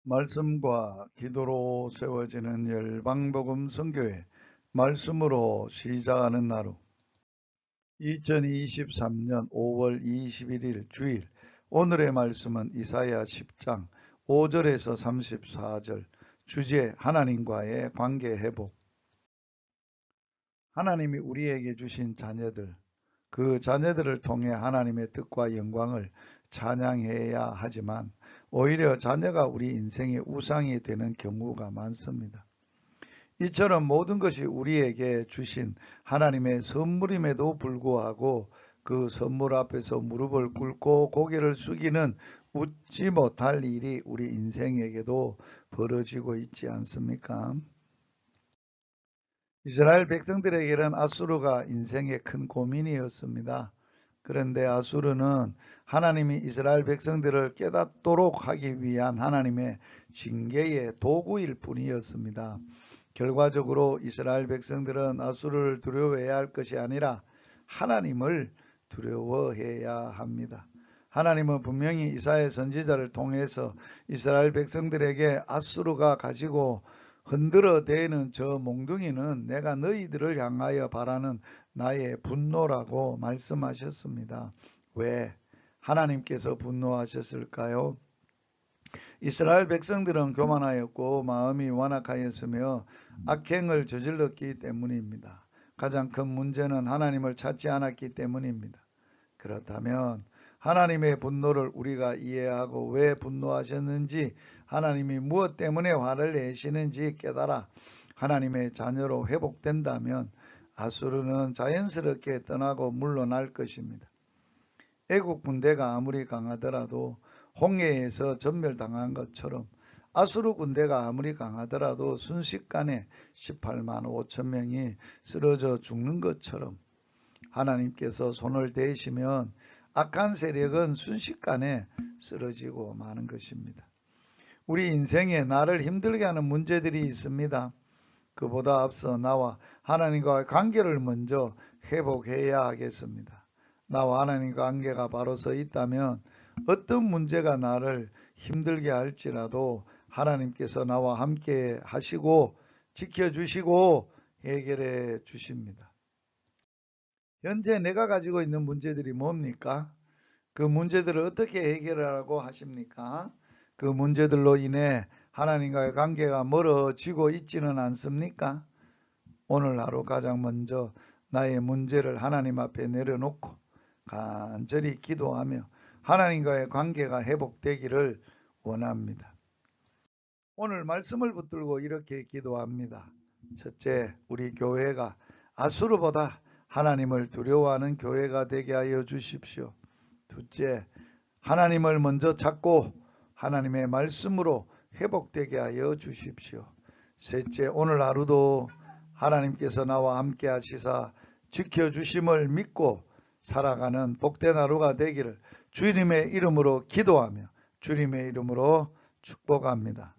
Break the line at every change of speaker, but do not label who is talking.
말씀과 기도로 세워지는 열방복음 선교회 말씀으로 시작하는 나루 2023년 5월 21일 주일 오늘의 말씀은 이사야 10장 5절에서 34절 주제 하나님과의 관계 회복. 하나님이 우리에게 주신 자녀들, 그 자녀들을 통해 하나님의 뜻과 영광을 찬양해야 하지만 오히려 자녀가 우리 인생의 우상이 되는 경우가 많습니다. 이처럼 모든 것이 우리에게 주신 하나님의 선물임에도 불구하고 그 선물 앞에서 무릎을 꿇고 고개를 숙이는 웃지 못할 일이 우리 인생에게도 벌어지고 있지 않습니까? 이스라엘 백성들에게는 아수르가 인생의 큰 고민이었습니다. 그런데 아수르는 하나님이 이스라엘 백성들을 깨닫도록 하기 위한 하나님의 징계의 도구일 뿐이었습니다. 결과적으로 이스라엘 백성들은 아수르를 두려워해야 할 것이 아니라 하나님을 두려워해야 합니다. 하나님은 분명히 이사야 선지자를 통해서 이스라엘 백성들에게 아수르가 가지고 흔들어대는 저 몽둥이는 내가 너희들을 향하여 바라는 나의 분노라고 말씀하셨습니다. 왜 하나님께서 분노하셨을까요? 이스라엘 백성들은 교만하였고 마음이 완악하였으며 악행을 저질렀기 때문입니다. 가장 큰 문제는 하나님을 찾지 않았기 때문입니다. 그렇다면 하나님의 분노를 우리가 이해하고 왜 분노하셨는지, 하나님이 무엇 때문에 화를 내시는지 깨달아 하나님의 자녀로 회복된다면 아수르는 자연스럽게 떠나고 물러날 것입니다. 애국 군대가 아무리 강하더라도 홍해에서 전멸당한 것처럼 아수르 군대가 아무리 강하더라도 순식간에 18만 5천 명이 쓰러져 죽는 것처럼 하나님께서 손을 대시면 악한 세력은 순식간에 쓰러지고 마는 것입니다. 우리 인생에 나를 힘들게 하는 문제들이 있습니다. 그보다 앞서 나와 하나님과의 관계를 먼저 회복해야 하겠습니다. 나와 하나님과 관계가 바로 서 있다면 어떤 문제가 나를 힘들게 할지라도 하나님께서 나와 함께 하시고 지켜주시고 해결해 주십니다. 현재 내가 가지고 있는 문제들이 뭡니까? 그 문제들을 어떻게 해결하라고 하십니까? 그 문제들로 인해 하나님과의 관계가 멀어지고 있지는 않습니까? 오늘 하루 가장 먼저 나의 문제를 하나님 앞에 내려놓고 간절히 기도하며 하나님과의 관계가 회복되기를 원합니다. 오늘 말씀을 붙들고 이렇게 기도합니다. 첫째, 우리 교회가 아수르보다 하나님을 두려워하는 교회가 되게 하여 주십시오. 둘째, 하나님을 먼저 찾고 하나님의 말씀으로 회복되게 하여 주십시오. 셋째, 오늘 하루도 하나님께서 나와 함께 하시사 지켜주심을 믿고 살아가는 복된 하루가 되기를 주님의 이름으로 기도하며 주님의 이름으로 축복합니다.